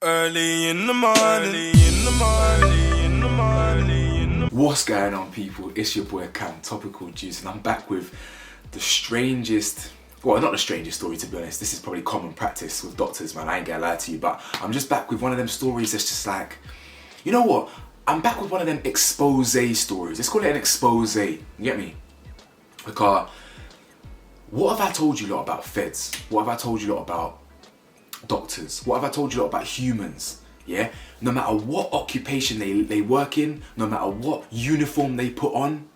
Early in the morning, What's going on, people? It's your boy Cam, Topical Juice, and I'm back with the strangest, well, not the strangest story, to be honest. This is probably common practice with doctors, man. I ain't gonna lie to you, but I'm just back with one of them stories that's just like, you know what? I'm back with one of them expose stories. Let's call it an expose. You get me? Because what have I told you lot about feds? What have I told you lot about doctors? What have I told you lot about humans? Yeah? No matter what occupation they work in, no matter what uniform they put on,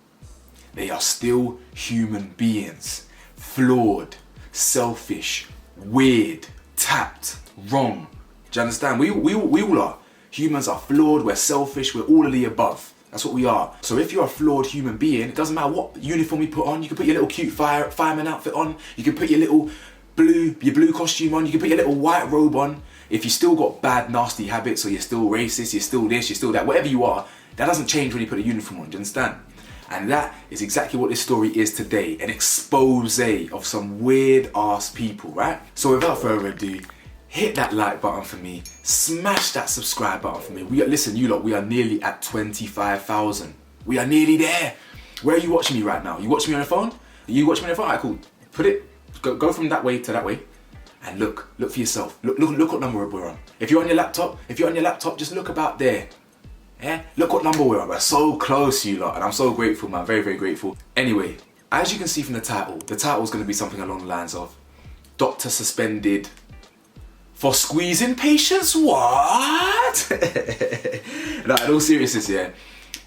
they are still human beings. Flawed, selfish, weird, tapped, wrong. Do you understand? We all are. Humans are flawed, we're selfish, we're all of the above. That's what we are. So if you're a flawed human being, it doesn't matter what uniform you put on. You can put your little cute fireman outfit on. You can put your little blue costume on. You can put your little white robe on. If you still got bad, nasty habits, or you're still racist, you're still this, you're still that, whatever you are, that doesn't change when you put a uniform on. Do you understand? And that is exactly what this story is today. An expose of some weird ass people, right? So without further ado, hit that like button for me. Smash that subscribe button for me. Listen, you lot, we are nearly at 25,000. We are nearly there. Where are you watching me right now? You watching me on your phone? Are you watching me on your phone? Alright, cool. Put it, go from that way to that way, and look for yourself. Look what number we're on. If you're on your laptop, just look about there. Yeah? Look what number we're on. We're so close, you lot, and I'm so grateful, man. Very, very grateful. Anyway, as you can see from the title is going to be something along the lines of doctor suspended for squeezing patients. What? Now, in all seriousness, yeah,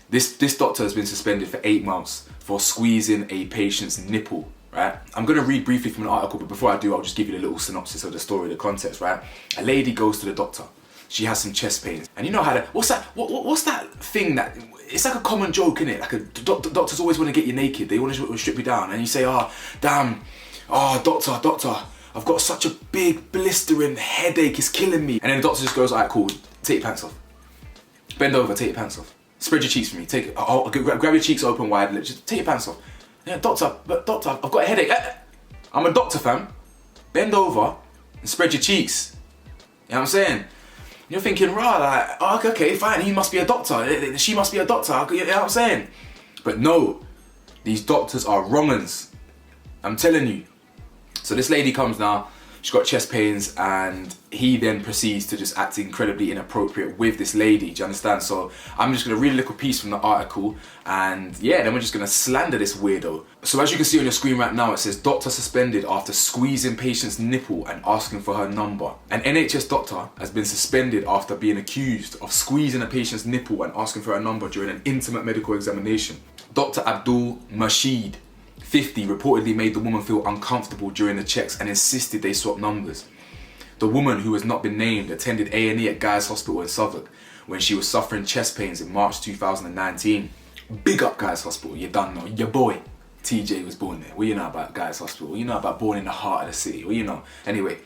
this doctor has been suspended for 8 months for squeezing a patient's nipple. Right? I'm going to read briefly from an article, but before I do, I'll just give you a little synopsis of the story, the context, right? A lady goes to the doctor. She has some chest pains. And you know how what's that thing that, it's like a common joke, innit? Like doctors always want to get you naked. They want to strip you down. And you say, doctor, I've got such a big blistering headache, it's killing me. And then the doctor just goes, alright, cool, take your pants off. Bend over, take your pants off. Spread your cheeks for me. Grab your cheeks open wide, just take your pants off. Yeah, doctor, I've got a headache. I'm a doctor, fam. Bend over and spread your cheeks. You know what I'm saying? You're thinking, right, like, okay, fine, he must be a doctor. She must be a doctor. You know what I'm saying? But no, these doctors are wrong-uns. I'm telling you. So this lady comes now, she's got chest pains, and he then proceeds to just act incredibly inappropriate with this lady. Do you understand? So I'm just going to read a little piece from the article, and yeah, then we're just going to slander this weirdo. So as you can see on your screen right now, it says doctor suspended after squeezing patient's nipple and asking for her number. An NHS doctor has been suspended after being accused of squeezing a patient's nipple and asking for her number during an intimate medical examination. Dr. Abdul Masheed, 50, reportedly made the woman feel uncomfortable during the checks and insisted they swap numbers. The woman, who has not been named, attended A&E at Guy's Hospital in Southwark when she was suffering chest pains in March 2019. Big up Guy's Hospital, you done know. Your boy TJ was born there. What you know about Guy's Hospital? What you know about born in the heart of the city? What you know? Anyway,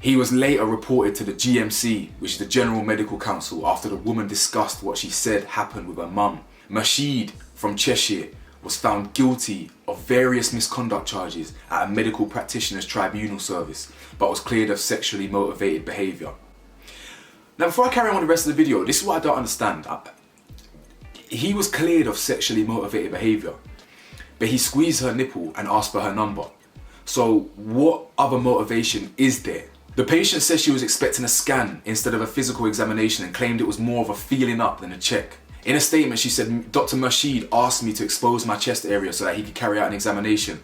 he was later reported to the GMC, which is the General Medical Council, after the woman discussed what she said happened with her mum. Masheed from Cheshire was found guilty of various misconduct charges at a medical practitioner's tribunal service, but was cleared of sexually motivated behaviour. Now, before I carry on with the rest of the video, this is what I don't understand. He was cleared of sexually motivated behaviour, but he squeezed her nipple and asked for her number. So what other motivation is there? The patient says she was expecting a scan instead of a physical examination and claimed it was more of a feeling up than a check. In a statement, she said, Dr. Masheed asked me to expose my chest area so that he could carry out an examination.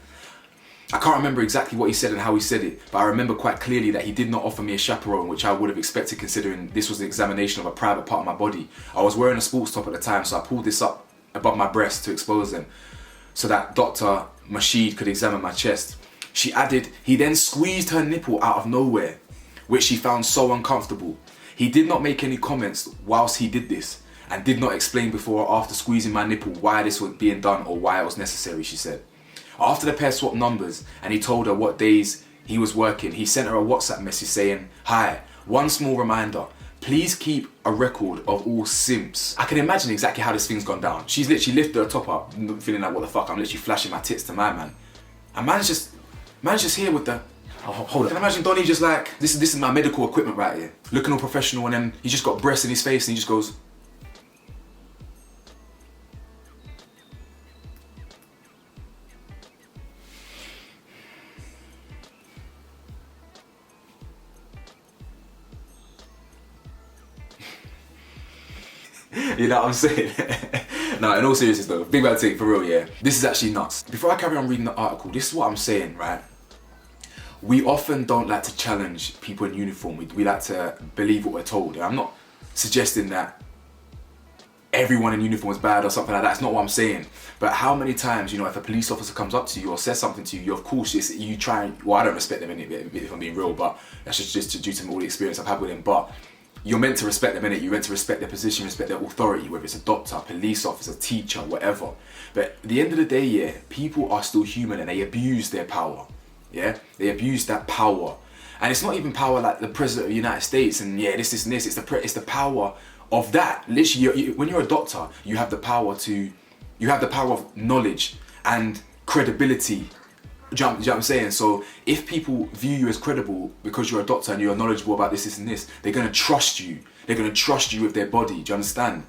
I can't remember exactly what he said and how he said it, but I remember quite clearly that he did not offer me a chaperone, which I would have expected considering this was an examination of a private part of my body. I was wearing a sports top at the time, so I pulled this up above my breast to expose them so that Dr. Masheed could examine my chest. She added, he then squeezed her nipple out of nowhere, which she found so uncomfortable. He did not make any comments whilst he did this, and did not explain before or after squeezing my nipple why this was being done or why it was necessary, she said. After the pair swapped numbers and he told her what days he was working, he sent her a WhatsApp message saying, "Hi, one small reminder, please keep a record of all simps." I can imagine exactly how this thing's gone down. She's literally lifted her top up, feeling like, what the fuck, I'm literally flashing my tits to my man. And man's just here with the, Hold on. Can you imagine Donnie just like, this is my medical equipment right here, looking all professional, and then he just got breasts in his face and he just goes. You know what I'm saying? No, in all seriousness though, big bad thing, for real, yeah. This is actually nuts. Before I carry on reading the article, this is what I'm saying, right? We often don't like to challenge people in uniform. We like to believe what we're told. And I'm not suggesting that everyone in uniform is bad or something like that. That's not what I'm saying. But how many times, you know, if a police officer comes up to you or says something to you, of course, you try and, well, I don't respect them if I'm being real, but that's just due to all the experience I've had with them. But you're meant to respect them, innit? You're meant to respect their position, respect their authority, whether it's a doctor, police officer, teacher, whatever. But at the end of the day, yeah, people are still human and they abuse their power. Yeah, they abuse that power, and it's not even power like the president of the United States. And yeah, this and this. It's the power of that. Literally, when you're a doctor, you have the power of knowledge and credibility. Do you know what I'm saying? So if people view you as credible because you're a doctor and you're knowledgeable about this and this, they're gonna trust you. They're gonna trust you with their body. Do you understand?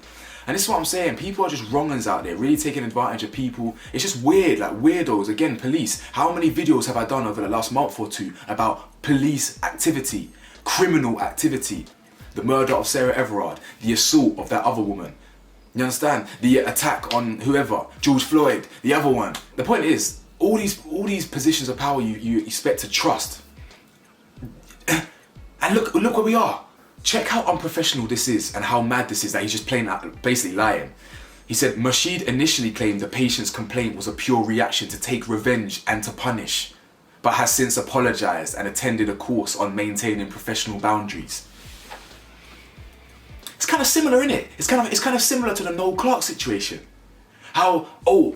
And this is what I'm saying. People are just wrong uns out there, really taking advantage of people. It's just weird, like weirdos. Again, police. How many videos have I done over the last month or two about police activity, criminal activity? The murder of Sarah Everard, the assault of that other woman. You understand? The attack on whoever, George Floyd, the other one. The point is, all these positions of power you expect to trust. And look where we are. Check how unprofessional this is and how mad this is that he's just plain out, basically lying. He said, Mashid initially claimed the patient's complaint was a pure reaction to take revenge and to punish, but has since apologized and attended a course on maintaining professional boundaries. It's kind of similar, isn't it? It's kind of similar to the Noel Clarke situation. How,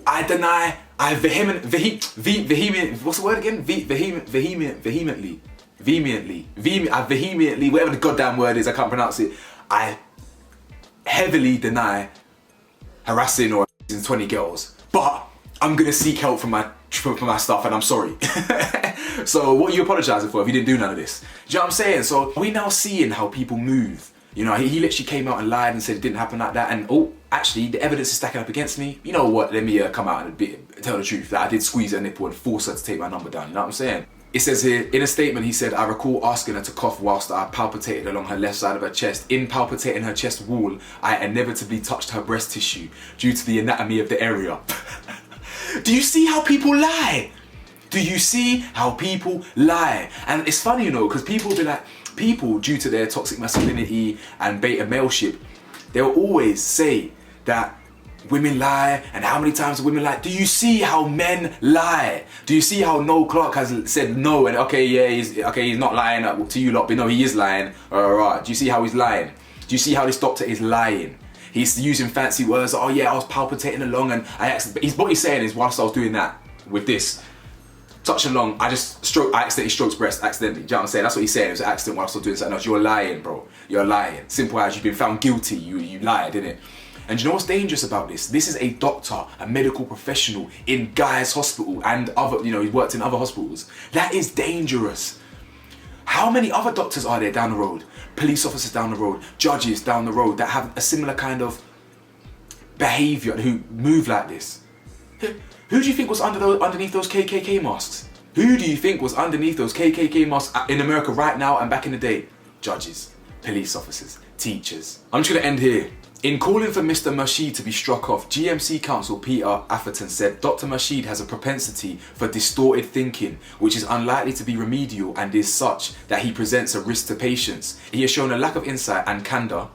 I deny, I vehemently, whatever the goddamn word is, I can't pronounce it. I heavily deny harassing or 20 girls, but I'm gonna seek help from my stuff, and I'm sorry. So what are you apologizing for if you didn't do none of this? Do you know what I'm saying? So we're now seeing how people move. You know, he literally came out and lied and said it didn't happen like that, and actually the evidence is stacking up against me. You know what, let me come out and tell the truth, that I did squeeze her nipple and force her to take my number down. You know what I'm saying? It says here, in a statement, he said, I recall asking her to cough whilst I palpitated along her left side of her chest. In palpitating her chest wall, I inevitably touched her breast tissue due to the anatomy of the area. Do you see how people lie? Do you see how people lie? And it's funny, you know, because people be like, people, due to their toxic masculinity and beta maleship, they'll always say that women lie, and how many times do women lie? Do you see how men lie? Do you see how Noel Clarke has said no, and he's not lying to you lot, but no, he is lying. Alright, do you see how he's lying? Do you see how this doctor is lying? He's using fancy words, I was palpitating along and what he's saying is, whilst I was doing that with this, touch along, I accidentally stroked breast, accidentally. Do you know what I'm saying? That's what he's saying. It was an accident while I was doing something else. You're lying, bro. You're lying. Simple as, you've been found guilty. You lied, didn't it? And you know what's dangerous about this? This is a doctor, a medical professional in Guy's Hospital and other, he's worked in other hospitals. That is dangerous. How many other doctors are there down the road? Police officers down the road, judges down the road that have a similar kind of behavior, who move like this? Who do you think was underneath those KKK masks? Who do you think was underneath those KKK masks in America right now and back in the day? Judges, police officers, teachers. I'm just gonna end here. In calling for Mr. Mashid to be struck off, GMC counsel Peter Atherton said Dr. Mashid has a propensity for distorted thinking, which is unlikely to be remedial and is such that he presents a risk to patients. He has shown a lack of insight and candor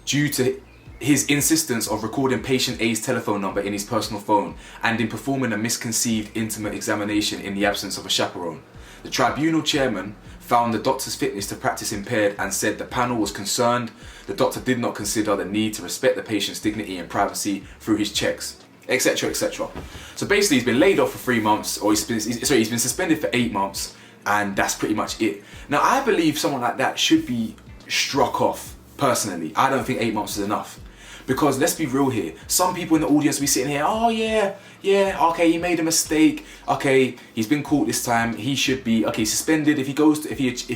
due to his insistence of recording patient A's telephone number in his personal phone and in performing a misconceived intimate examination in the absence of a chaperone. The tribunal chairman found the doctor's fitness to practice impaired and said the panel was concerned the doctor did not consider the need to respect the patient's dignity and privacy through his checks, etc, etc. So basically he's been laid off for 3 months, or he's been suspended for 8 months, and that's pretty much it. Now I believe someone like that should be struck off, personally. I don't think 8 months is enough. Because let's be real here. Some people in the audience will be sitting here, oh yeah, okay, he made a mistake. Okay, he's been caught this time. He should be suspended if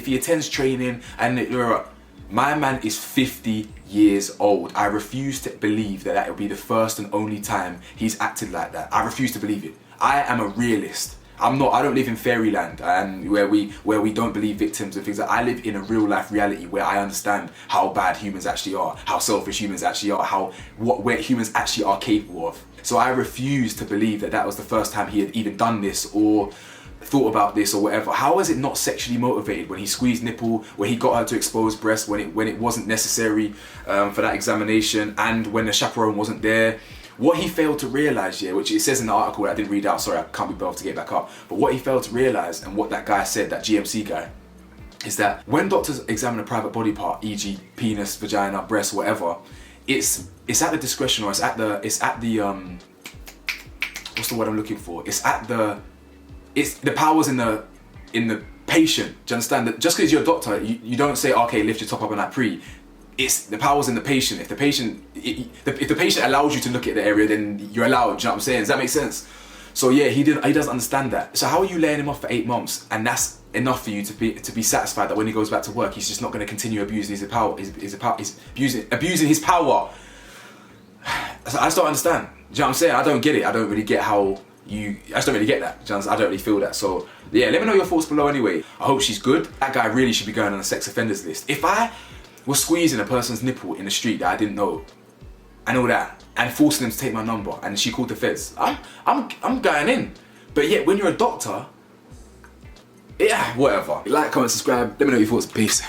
he attends training. And my man is 50 years old. I refuse to believe that will be the first and only time he's acted like that. I refuse to believe it. I am a realist. I don't live in fairyland and where we don't believe victims and things like that. I live in a real life reality where I understand how bad humans actually are, how selfish humans actually are, where humans actually are capable of. So I refuse to believe that was the first time he had even done this or thought about this or whatever. How is it not sexually motivated when he squeezed nipple, when he got her to expose breast, when it wasn't necessary for that examination, and when the chaperone wasn't there? What he failed to realise, which it says in the article that I didn't read out, sorry, I can't be bothered to get back up, but what he failed to realise, and what that guy said, that GMC guy, is that when doctors examine a private body part, e.g. penis, vagina, breast, whatever, it's at the discretion, or it's at the what's the word I'm looking for? It's the powers in the patient. Do you understand that? Just because you're a doctor, you don't say, okay, lift your top up on that pre. It's the powers in the patient. If the patient allows you to look at the area, then you're allowed. Do you know what I'm saying? Does that make sense? So yeah, he doesn't understand that. So how are you laying him off for 8 months, and that's enough for you to be satisfied that when he goes back to work, he's just not going to continue abusing his power? He's abusing his power. I just don't understand. Do you know what I'm saying? I don't get it. I don't really get how I just don't really get that. Do you know, I don't really feel that. So yeah, let me know your thoughts below anyway. I hope she's good. That guy really should be going on a sex offenders list. If I was squeezing a person's nipple in the street that I didn't know, and all that, and forcing them to take my number, and she called the feds, I'm going in. But yet, when you're a doctor, yeah, whatever. Like, comment, subscribe. Let me know your thoughts. Peace.